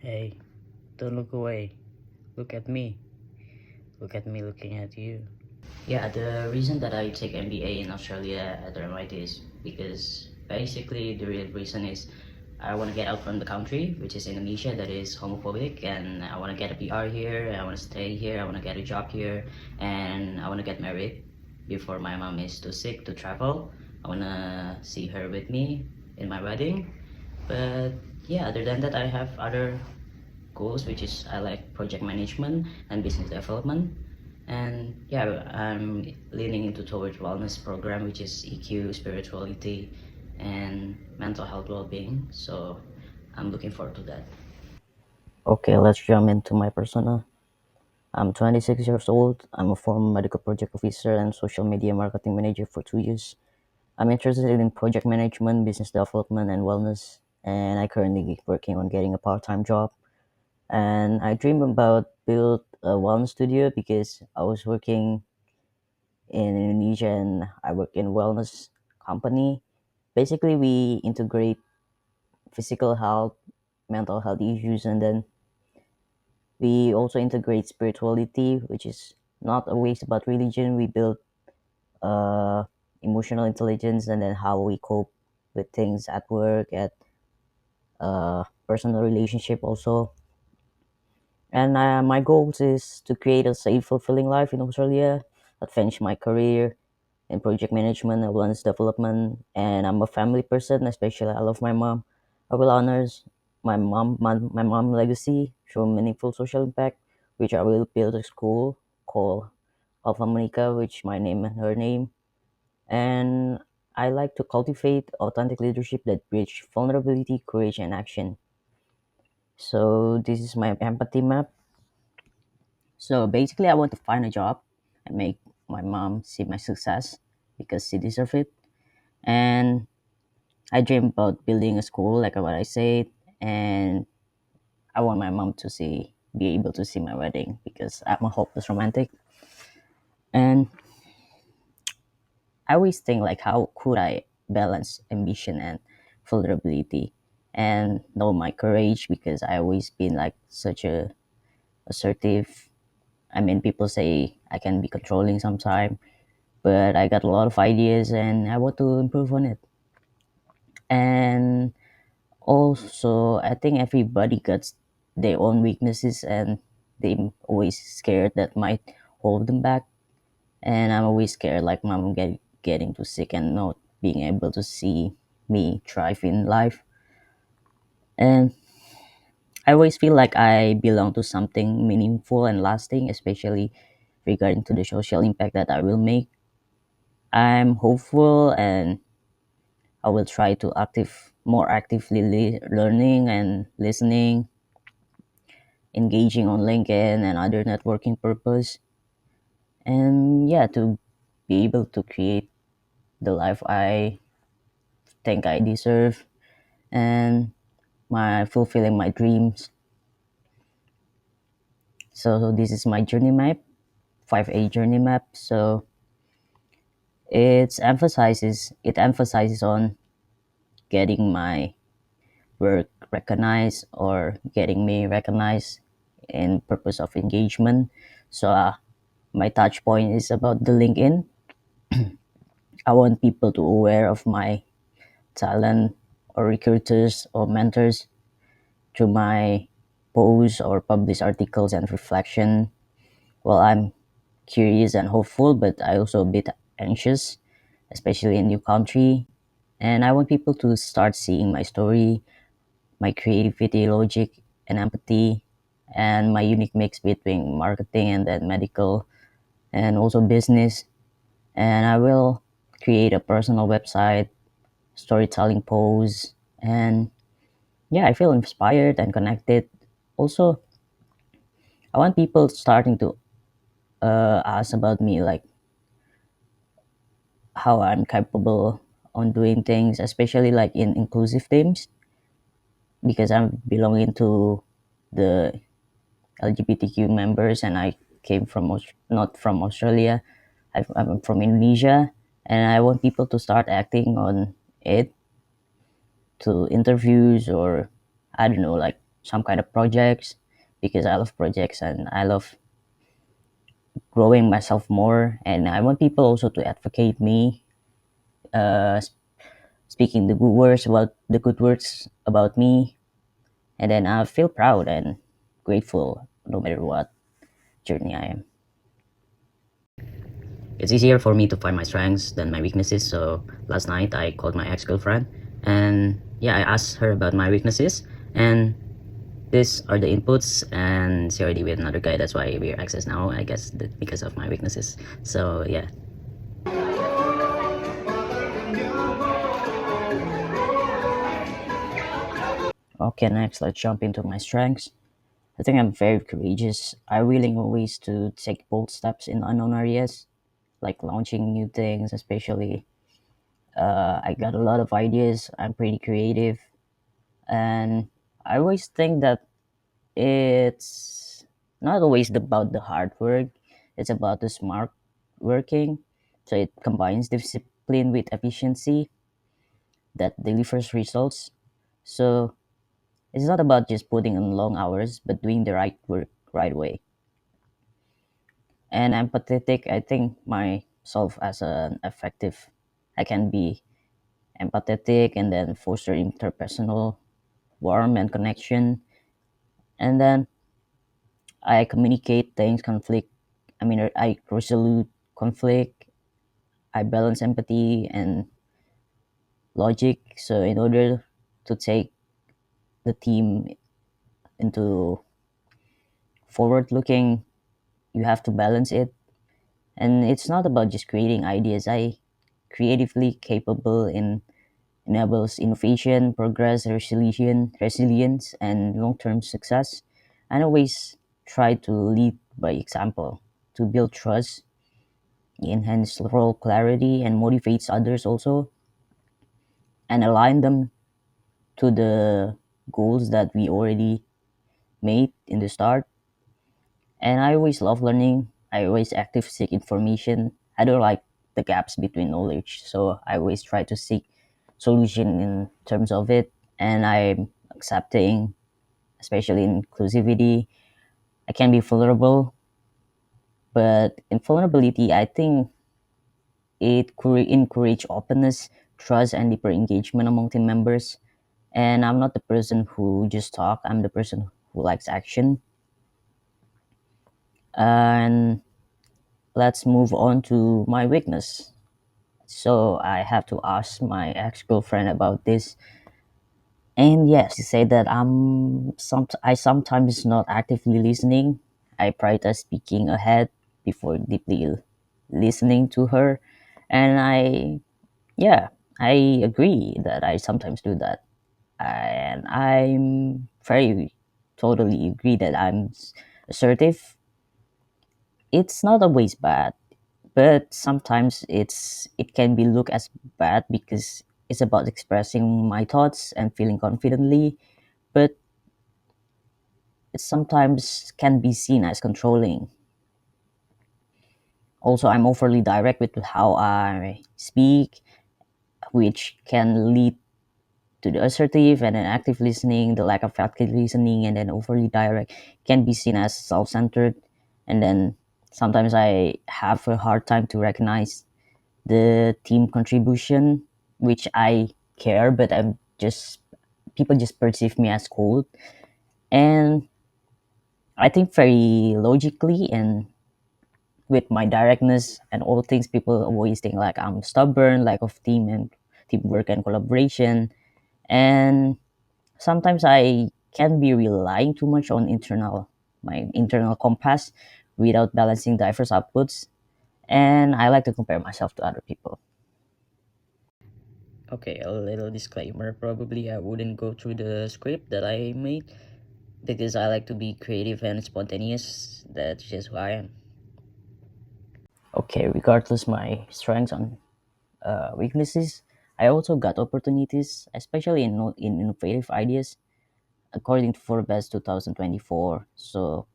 Hey, don't look away. Look at me. Look at me looking at you. Yeah, the reason that I take MBA in Australia at the MIT is because basically the real reason is I want to get out from the country, which is Indonesia, that is homophobic, and I want to get a PR here, I want to stay here, I want to get a job here, and I want to get married before my mom is too sick to travel. I want to see her with me in my wedding. But yeah, other than that, I have other goals, which is I like project management and business development. And yeah, I'm leaning into towards wellness program, which is EQ, spirituality, and mental health well-being. So I'm looking forward to that. Okay, let's jump into my persona. I'm 26 years old. I'm a former medical project officer and social media marketing manager for 2 years. I'm interested in project management, business development, and wellness. And I currently working on getting a part-time job. And I dream about build a wellness studio because I was working in Indonesia and I work in wellness company. Basically, we integrate physical health, mental health issues, and then we also integrate spirituality, which is not always about religion. We build uh, emotional intelligence and then how we cope with things at work, at personal relationship also. And my goals is to create a safe, fulfilling life in Australia, advance my career in project management and wellness development. And I'm a family person, especially I love my mom. I will honor my mom legacy through meaningful social impact, which I will build a school called Alfa, which my name and her name. And I like to cultivate authentic leadership that bridge vulnerability, courage, and action. So this is my empathy map. So basically, I want to find a job and make my mom see my success because she deserves it. And I dream about building a school, like what I said, and I want my mom to be able to see my wedding because I'm a hopeless romantic. And I always think like, how could I balance ambition and vulnerability, and know my courage because I always been like such a assertive. I mean, people say I can be controlling sometimes, but I got a lot of ideas and I want to improve on it. And also, I think everybody got their own weaknesses and they always scared that might hold them back. And I'm always scared like mom getting too sick and not being able to see me thrive in life. And I always feel like I belong to something meaningful and lasting, especially regarding to the social impact that I will make. I'm hopeful and I will try to more actively learning and listening, engaging on LinkedIn and other networking purpose, and yeah, to be able to create the life I think I deserve and my fulfilling my dreams. So this is my journey map, 5A journey map. So it emphasizes on getting my work recognized or getting me recognized in purpose of engagement. So my touch point is about the LinkedIn. I want people to aware of my talent or recruiters or mentors through my posts or published articles and reflection. Well, I'm curious and hopeful, but I also a bit anxious, especially in new country. And I want people to start seeing my story, my creativity, logic, and empathy, and my unique mix between marketing and then medical and also business. And I will create a personal website, storytelling posts, and yeah, I feel inspired and connected. Also, I want people starting to ask about me, like how I'm capable on doing things, especially like in inclusive teams, because I'm belonging to the LGBTQ members, and I came from not from Australia. I'm from Indonesia, and I want people to start acting on it to interviews or I don't know, like some kind of projects because I love projects and I love growing myself more. And I want people also to advocate me, uh, speaking the good words about me, and then I feel proud and grateful no matter what journey I am. It's easier for me to find my strengths than my weaknesses. So last night I called my ex-girlfriend and yeah, I asked her about my weaknesses and these are the inputs, and she already with another guy. That's why we're exes now, I guess, because of my weaknesses. So yeah. Okay, next let's jump into my strengths. I think I'm very courageous. I'm willing always to take bold steps in unknown areas, like launching new things, especially. I got a lot of ideas. I'm pretty creative, and I always think that it's not always about the hard work. It's about the smart working. So it combines discipline with efficiency that delivers results. So it's not about just putting in long hours, but doing the right work right way. And empathetic, I think myself as an effective, I can be empathetic and then foster interpersonal warmth and connection. And then I communicate things, conflict. I mean, I resolve conflict. I balance empathy and logic. So in order to take the team into forward looking, you have to balance it. And it's not about just creating ideas. I creatively capable in enables innovation, progress, resilience, and long-term success. And always try to lead by example to build trust, enhance role clarity, and motivates others also, and align them to the goals that we already made in the start. And I always love learning. I always active seek information. I don't like the gaps between knowledge, so I always try to seek solution in terms of it. And I'm accepting, especially in inclusivity. I can be vulnerable, but in vulnerability, I think it encourage openness, trust, and deeper engagement among team members. And I'm not the person who just talk. I'm the person who likes action. And let's move on to my weakness. So I have to ask my ex-girlfriend about this. And yes, she said that I sometimes not actively listening. I prioritize speaking ahead before deeply listening to her. And yeah, I agree that I sometimes do that. And I'm very totally agree that I'm assertive. It's not always bad, but sometimes it can be looked as bad because it's about expressing my thoughts and feeling confidently, but it sometimes can be seen as controlling. Also, I'm overly direct with how I speak, which can lead to the assertive and then active listening, the lack of active listening, and then overly direct can be seen as self-centered. And then sometimes I have a hard time to recognize the team contribution, which I care, but I'm just people just perceive me as cold. And I think very logically and with my directness and all things, people always think like I'm stubborn, lack of teamwork and collaboration. And sometimes I can be relying too much on my internal compass without balancing diverse outputs. And I like to compare myself to other people. Okay, a little disclaimer. Probably I wouldn't go through the script that I made because I like to be creative and spontaneous. That's just who I am. Okay, regardless my strengths and weaknesses, I also got opportunities, especially in innovative ideas, according to Forbes 2024. So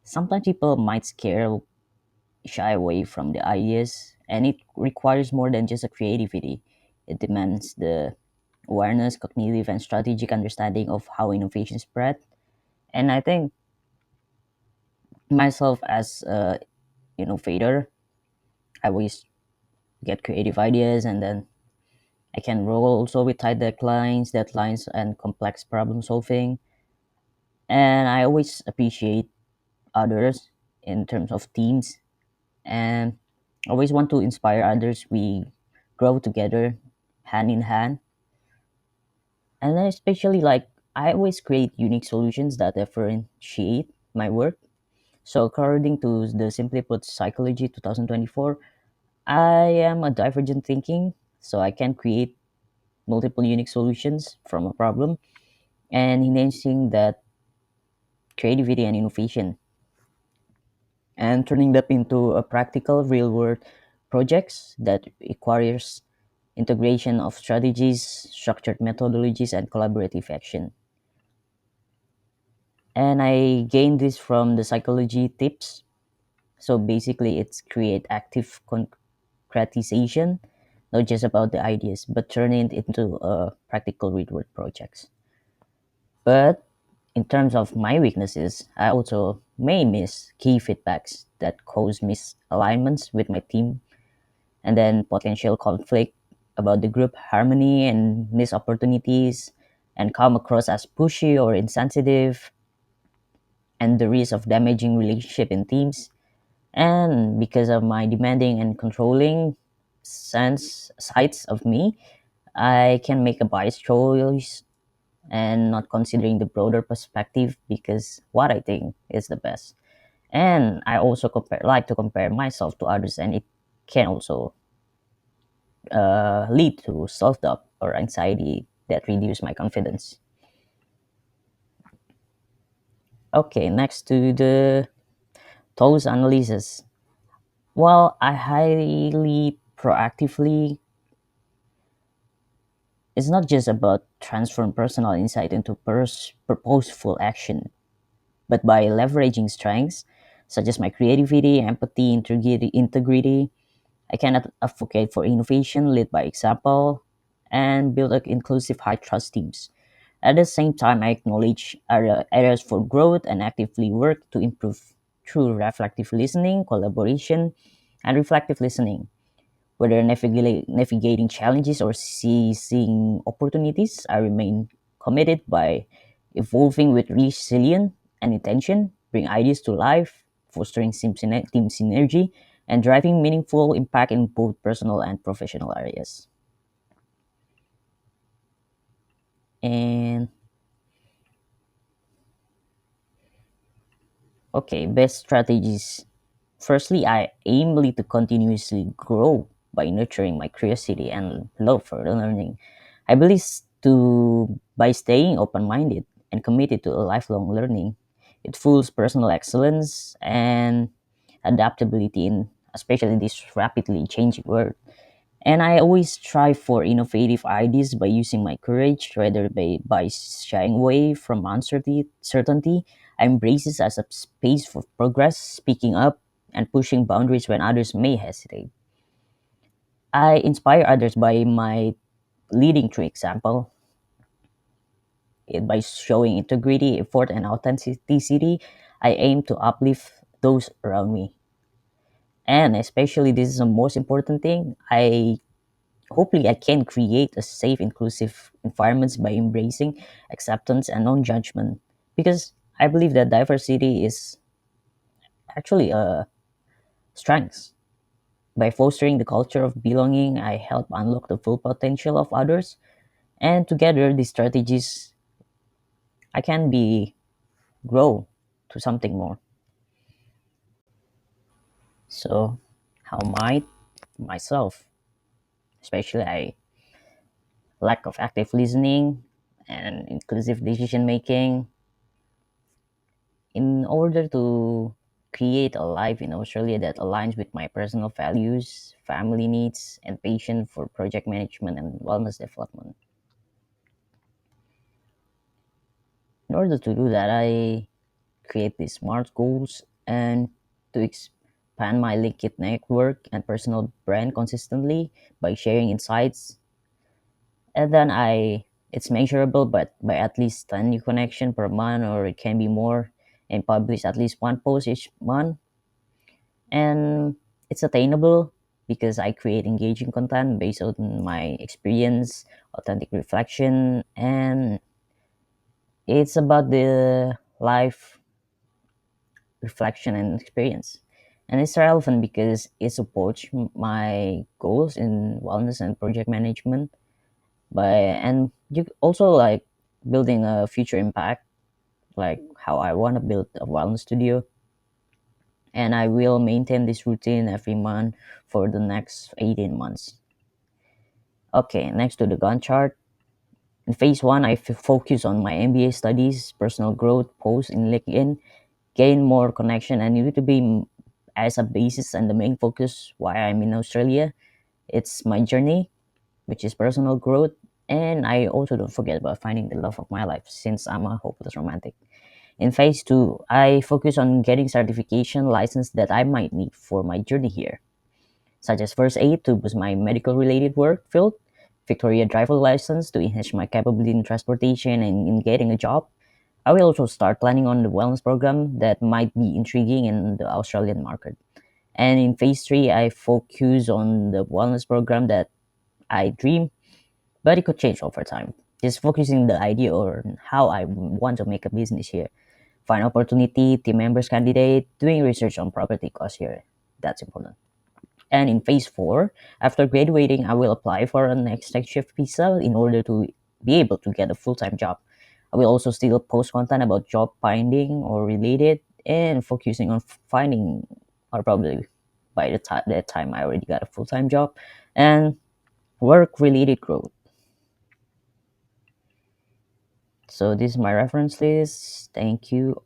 sometimes people might shy away from the ideas, and it requires more than just a creativity. It demands the awareness, cognitive, and strategic understanding of how innovation spread. And I think myself as a innovator, I always get creative ideas, and then I can roll also with tight deadlines, and complex problem solving. And I always appreciate others in terms of teams, and always want to inspire others. We grow together, hand in hand, and then especially like I always create unique solutions that differentiate my work. So according to the Simply Put Psychology 2024, I am a divergent thinking, so I can create multiple unique solutions from a problem and enhancing that creativity and innovation and turning that into a practical real world projects that requires integration of strategies, structured methodologies, and collaborative action. And I gained this from the psychology tips. So basically, it's create active concretization, not just about the ideas, but turn it into practical real world projects. But in terms of my weaknesses, I also may miss key feedbacks that cause misalignments with my team and then potential conflict about the group harmony and missed opportunities and come across as pushy or insensitive and the risk of damaging relationship in teams. And because of my demanding and controlling sense sides of me, I can make a biased choice and not considering the broader perspective because what I think is the best. And I also like to compare myself to others, and it can also lead to self-doubt or anxiety that reduce my confidence. Okay, next to the those analysis. While I highly proactively, it's not just about transform personal insight into purposeful action, but by leveraging strengths such as my creativity, empathy, integrity, I can advocate for innovation, lead by example, and build inclusive high trust teams. At the same time, I acknowledge areas for growth and actively work to improve through reflective listening, collaboration, and reflective listening. Whether navigating challenges or seizing opportunities, I remain committed by evolving with resilience and intention, bring ideas to life, fostering team synergy, and driving meaningful impact in both personal and professional areas. And okay, best strategies. Firstly, I aim to continuously grow by nurturing my curiosity and love for learning. I believe to by staying open-minded and committed to a lifelong learning, it fuels personal excellence and adaptability in especially this rapidly changing world. And I always strive for innovative ideas by using my courage rather by shying away from uncertainty. I embrace this as a space for progress, speaking up, and pushing boundaries when others may hesitate. I inspire others by my leading through example, by showing integrity, effort, and authenticity. I aim to uplift those around me. And especially, this is the most important thing. I hopefully I can create a safe, inclusive environments by embracing acceptance and non-judgment. Because I believe that diversity is actually a strength. By fostering the culture of belonging, I help unlock the full potential of others, and together these strategies I can be grow to something more. So, how might myself, especially I lack of active listening and inclusive decision making, in order to create a life in Australia that aligns with my personal values, family needs, and passion for project management and wellness development. In order to do that, I create these SMART goals and to expand my LinkedIn network and personal brand consistently by sharing insights And then it's measurable, but by at least 10 new connection per month, or it can be more, and publish at least one post each month. And it's attainable because I create engaging content based on my experience, authentic reflection, and it's about the life reflection and experience. And it's relevant because it supports my goals in wellness and project management. And you also like building a future impact, like how I want to build a wellness studio. And I will maintain this routine every month for the next 18 months. Okay, next to the Gantt chart. In phase one, I focus on my MBA studies, personal growth, posts in LinkedIn, gain more connection, and need to be as a basis and the main focus why I'm in Australia. It's my journey, which is personal growth, and I also don't forget about finding the love of my life since I'm a hopeless romantic. In phase two, I focus on getting certification license that I might need for my journey here, such as first aid to boost my medical related work field, Victoria driver license to enhance my capability in transportation and in getting a job. I will also start planning on the wellness program that might be intriguing in the Australian market. And in phase three, I focus on the wellness program that I dream, but it could change over time. Just focusing the idea on how I want to make a business here. Find opportunity, team members candidate, doing research on property costs here. That's important. And in phase four, after graduating, I will apply for an extension visa in order to be able to get a full time job. I will also still post content about job finding or related and focusing on finding, or probably by that time I already got a full time job, and work related growth. So this is my reference list. Thank you